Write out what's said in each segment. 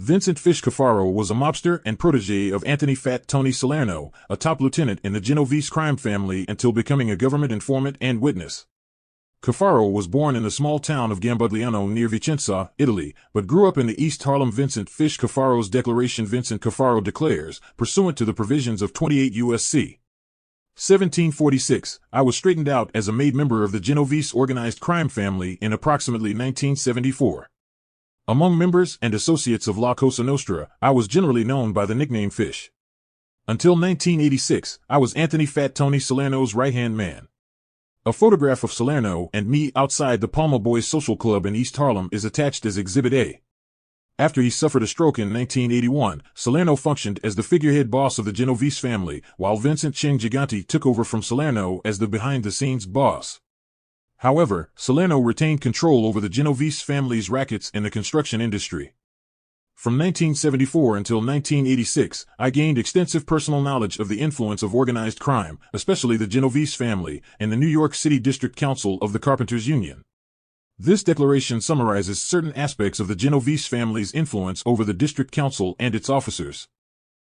Vincent Fish Cafaro was a mobster and protege of Anthony Fat Tony Salerno, a top lieutenant in the Genovese crime family until becoming a government informant and witness. Cafaro was born in the small town of Gambugliano near Vicenza, Italy, but grew up in the East Harlem. Vincent Fish Cafaro's declaration. Vincent Cafaro declares, pursuant to the provisions of 28 U.S.C. 1746, I was straightened out as a made member of the Genovese organized crime family in approximately 1974. Among members and associates of La Cosa Nostra, I was generally known by the nickname Fish. Until 1986, I was Anthony Fat Tony Salerno's right-hand man. A photograph of Salerno and me outside the Palma Boys Social Club in East Harlem is attached as Exhibit A. After he suffered a stroke in 1981, Salerno functioned as the figurehead boss of the Genovese family, while Vincent Ching Gigante took over from Salerno as the behind-the-scenes boss. However, Salerno retained control over the Genovese family's rackets in the construction industry. From 1974 until 1986, I gained extensive personal knowledge of the influence of organized crime, especially the Genovese family, in the New York City District Council of the Carpenters Union. This declaration summarizes certain aspects of the Genovese family's influence over the District Council and its officers.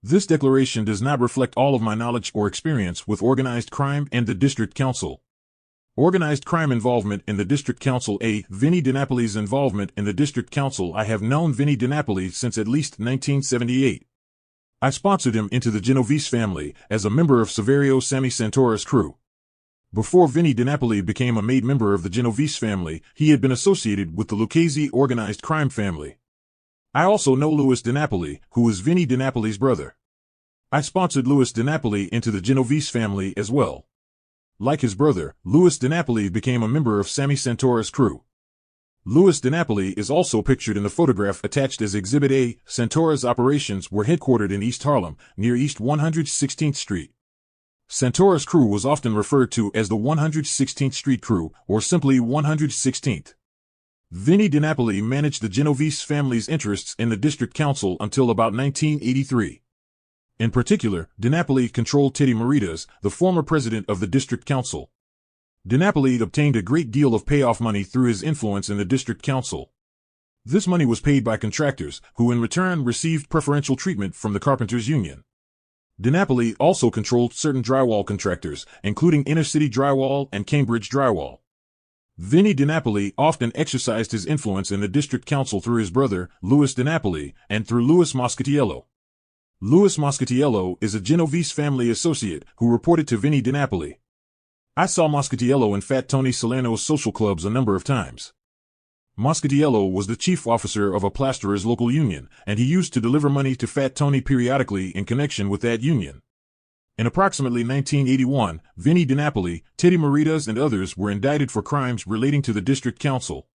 This declaration does not reflect all of my knowledge or experience with organized crime and the District Council. Organized crime involvement in the District Council. Vinnie DiNapoli's involvement in the District Council. I have known Vinnie DiNapoli since at least 1978. I sponsored him into the Genovese family as a member of Saverio Sammy Santora's crew. Before Vinnie DiNapoli became a made member of the Genovese family, he had been associated with the Lucchese organized crime family. I also know Louis DiNapoli, who is Vinnie DiNapoli's brother. I sponsored Louis DiNapoli into the Genovese family as well. Like his brother, Louis DiNapoli became a member of Sammy Santora's crew. Louis DiNapoli is also pictured in the photograph attached as Exhibit A. Santora's operations were headquartered in East Harlem, near East 116th Street. Santora's crew was often referred to as the 116th Street Crew, or simply 116th. Vinnie DiNapoli managed the Genovese family's interests in the District Council until about 1983. In particular, DiNapoli controlled Teddy Maritas, the former president of the District Council. DiNapoli obtained a great deal of payoff money through his influence in the District Council. This money was paid by contractors, who in return received preferential treatment from the Carpenters Union. DiNapoli also controlled certain drywall contractors, including Inner City Drywall and Cambridge Drywall. Vinnie DiNapoli often exercised his influence in the District Council through his brother, Louis DiNapoli, and through Louis Moscatiello. Louis Moscatiello is a Genovese family associate who reported to Vinnie DiNapoli. I saw Moscatiello in Fat Tony Salerno's social clubs a number of times. Moscatiello was the chief officer of a plasterers' local union, and he used to deliver money to Fat Tony periodically in connection with that union. In approximately 1981, Vinnie DiNapoli, Teddy Maritas and others were indicted for crimes relating to the District Council.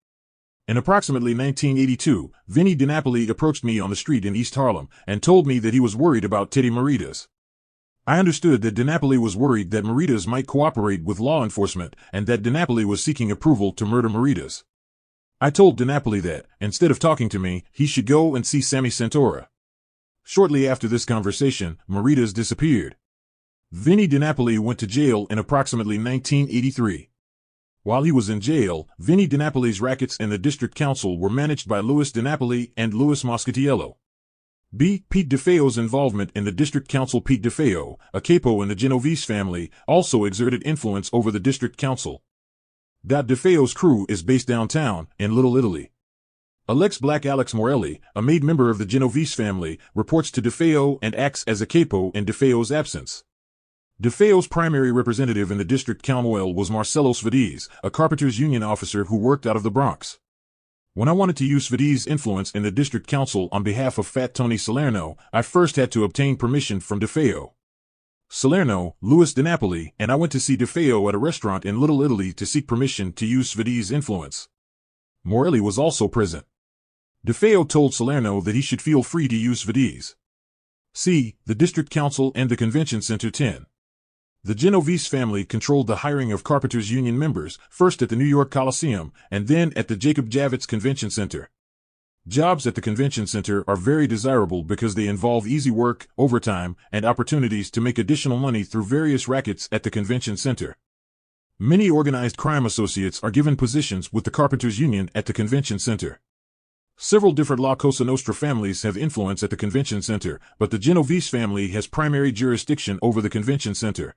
In approximately 1982, Vinnie DiNapoli approached me on the street in East Harlem and told me that he was worried about Teddy Maritas. I understood that DiNapoli was worried that Maritas might cooperate with law enforcement and that DiNapoli was seeking approval to murder Maritas. I told DiNapoli that, instead of talking to me, he should go and see Sammy Santora. Shortly after this conversation, Maritas disappeared. Vinnie DiNapoli went to jail in approximately 1983. While he was in jail, Vinnie DiNapoli's rackets in the District Council were managed by Louis DiNapoli and Louis Moscatiello. Pete DeFeo's involvement in the District Council. Pete DeFeo, a capo in the Genovese family, also exerted influence over the District Council. DeFeo's crew is based downtown, in Little Italy. Alex Morelli, a made member of the Genovese family, reports to DeFeo and acts as a capo in DeFeo's absence. DeFeo's primary representative in the District Council was Marcello Svediz, a Carpenters Union officer who worked out of the Bronx. When I wanted to use Svediz's influence in the District Council on behalf of Fat Tony Salerno, I first had to obtain permission from DeFeo. Salerno, Louis DiNapoli, and I went to see DeFeo at a restaurant in Little Italy to seek permission to use Svediz's influence. Morelli was also present. DeFeo told Salerno that he should feel free to use Svediz. See, the District Council and the Convention Center 10. The Genovese family controlled the hiring of Carpenters Union members, first at the New York Coliseum, and then at the Jacob Javits Convention Center. Jobs at the Convention Center are very desirable because they involve easy work, overtime, and opportunities to make additional money through various rackets at the Convention Center. Many organized crime associates are given positions with the Carpenters Union at the Convention Center. Several different La Cosa Nostra families have influence at the convention center, but the Genovese family has primary jurisdiction over the convention center.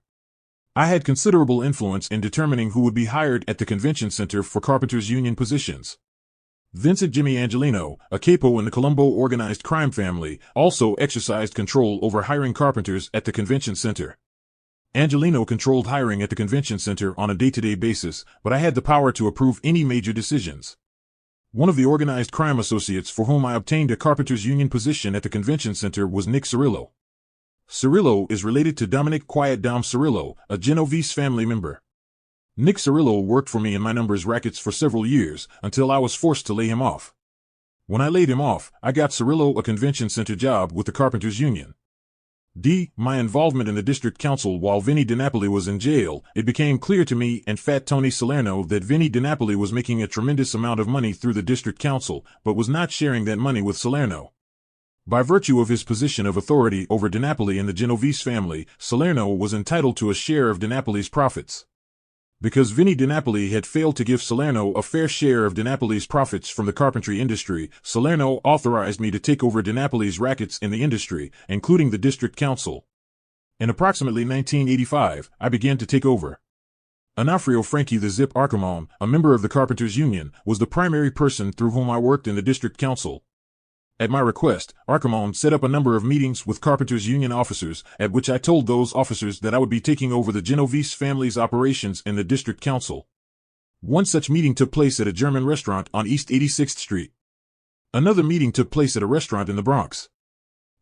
I had considerable influence in determining who would be hired at the convention center for carpenters' union positions. Vincent Jimmy Angelino, a capo in the Colombo organized crime family, also exercised control over hiring carpenters at the convention center. Angelino controlled hiring at the convention center on a day-to-day basis, but I had the power to approve any major decisions. One of the organized crime associates for whom I obtained a carpenters' union position at the convention center was Nick Cirillo. Cirillo is related to Dominic Quiet Dom Cirillo, a Genovese family member. Nick Cirillo worked for me in my numbers rackets for several years, until I was forced to lay him off. When I laid him off, I got Cirillo a convention center job with the carpenters' union. My involvement in the district council while Vinnie DiNapoli was in jail, it became clear to me and Fat Tony Salerno that Vinnie DiNapoli was making a tremendous amount of money through the district council, but was not sharing that money with Salerno. By virtue of his position of authority over DiNapoli and the Genovese family, Salerno was entitled to a share of DiNapoli's profits. Because Vinnie DiNapoli had failed to give Salerno a fair share of DiNapoli's profits from the carpentry industry, Salerno authorized me to take over DiNapoli's rackets in the industry, including the district council. In approximately 1985, I began to take over. Onofrio Frankie the Zip Archimon, a member of the carpenters' union, was the primary person through whom I worked in the district council. At my request, Archimon set up a number of meetings with carpenters' union officers, at which I told those officers that I would be taking over the Genovese family's operations in the district council. One such meeting took place at a German restaurant on East 86th Street. Another meeting took place at a restaurant in the Bronx.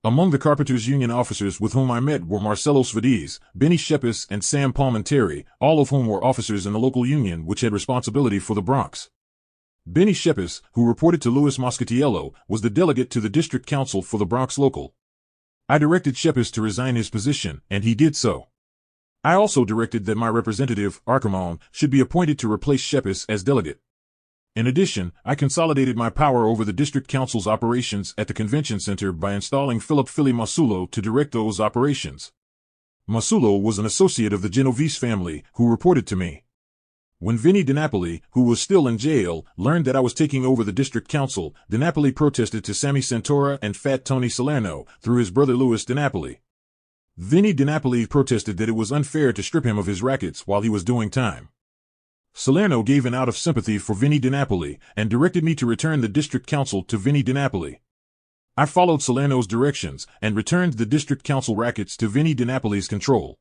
Among the carpenters' union officers with whom I met were Marcelo Svediz, Benny Shepis, and Sam Palmenteri, all of whom were officers in the local union which had responsibility for the Bronx. Benny Shepis, who reported to Louis Moscatiello, was the delegate to the district council for the Bronx local. I directed Shepis to resign his position, and he did so. I also directed that my representative, Archimon, should be appointed to replace Shepis as delegate. In addition, I consolidated my power over the district council's operations at the convention center by installing Philip Philly Masulo to direct those operations. Masulo was an associate of the Genovese family, who reported to me. When Vinnie DiNapoli, who was still in jail, learned that I was taking over the district council, DiNapoli protested to Sammy Santora and Fat Tony Salerno, through his brother Louis DiNapoli. Vinnie DiNapoli protested that it was unfair to strip him of his rackets while he was doing time. Salerno gave in out of sympathy for Vinnie DiNapoli, and directed me to return the district council to Vinnie DiNapoli. I followed Salerno's directions, and returned the district council rackets to Vinnie DiNapoli's control.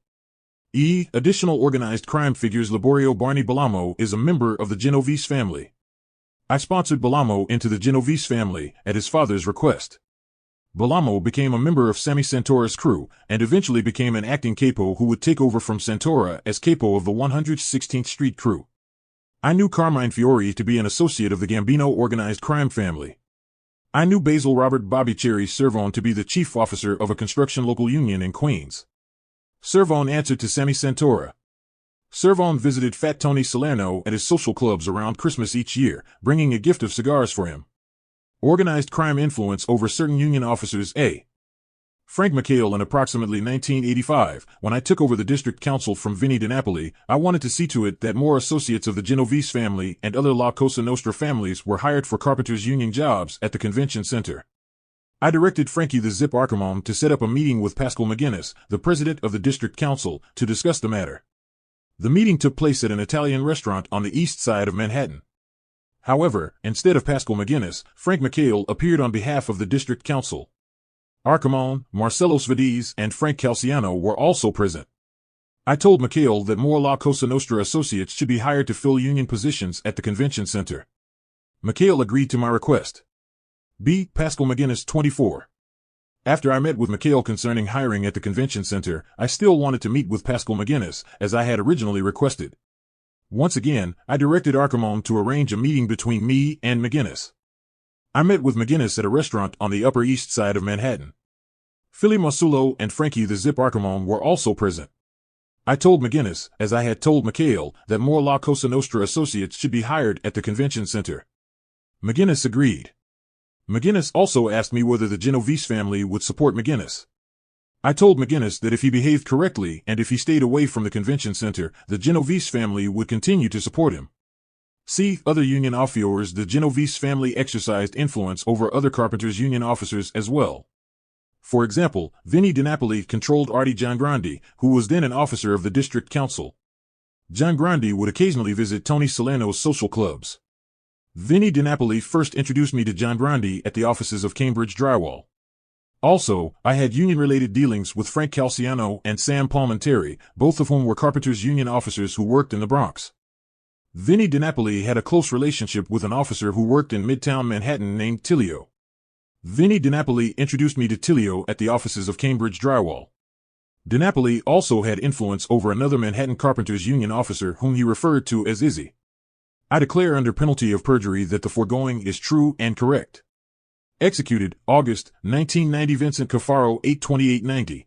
Additional organized crime figures. Laborio Barney Balamo is a member of the Genovese family. I sponsored Balamo into the Genovese family, at his father's request. Balamo became a member of Sammy Santora's crew, and eventually became an acting capo who would take over from Santora as capo of the 116th Street crew. I knew Carmine Fiori to be an associate of the Gambino organized crime family. I knew Basil Robert Bobby Cherry Servone to be the chief officer of a construction local union in Queens. Servone answered to Sammy Santora. Servone visited Fat Tony Salerno at his social clubs around Christmas each year, bringing a gift of cigars for him. Organized crime influence over certain union officers. Frank McHale. In approximately 1985, when I took over the district council from Vinnie DiNapoli, I wanted to see to it that more associates of the Genovese family and other La Cosa Nostra families were hired for carpenters' union jobs at the convention center. I directed Frankie the Zip Archimon to set up a meeting with Pascal McGinnis, the president of the district council, to discuss the matter. The meeting took place at an Italian restaurant on the east side of Manhattan. However, instead of Pascal McGinnis, Frank McHale appeared on behalf of the district council. Archimon, Marcelo Svediz, and Frank Calciano were also present. I told McHale that more La Cosa Nostra associates should be hired to fill union positions at the convention center. McHale agreed to my request. Pascal McGinnis 24. After I met with McHale concerning hiring at the convention center, I still wanted to meet with Pascal McGinnis, as I had originally requested. Once again, I directed Archimon to arrange a meeting between me and McGinnis. I met with McGinnis at a restaurant on the Upper East Side of Manhattan. Philly Masulo and Frankie the Zip Archimon were also present. I told McGinnis, as I had told McHale, that more La Cosa Nostra associates should be hired at the convention center. McGinnis agreed. McGinnis also asked me whether the Genovese family would support McGinnis. I told McGinnis that if he behaved correctly and if he stayed away from the convention center, the Genovese family would continue to support him. See, other union officers. The Genovese family exercised influence over other carpenters' union officers as well. For example, Vinnie DiNapoli controlled Artie Giangrande, who was then an officer of the district council. Giangrande would occasionally visit Tony Salerno's social clubs. Vinnie DiNapoli first introduced me to Giangrande at the offices of Cambridge Drywall. Also, I had union-related dealings with Frank Calciano and Sam Palminteri, both of whom were carpenters' union officers who worked in the Bronx. Vinnie DiNapoli had a close relationship with an officer who worked in Midtown Manhattan named Tilio. Vinnie DiNapoli introduced me to Tilio at the offices of Cambridge Drywall. DiNapoli also had influence over another Manhattan Carpenters Union officer whom he referred to as Izzy. I declare under penalty of perjury that the foregoing is true and correct. Executed, August, 1990. Vincent Cafaro, 8/28/90.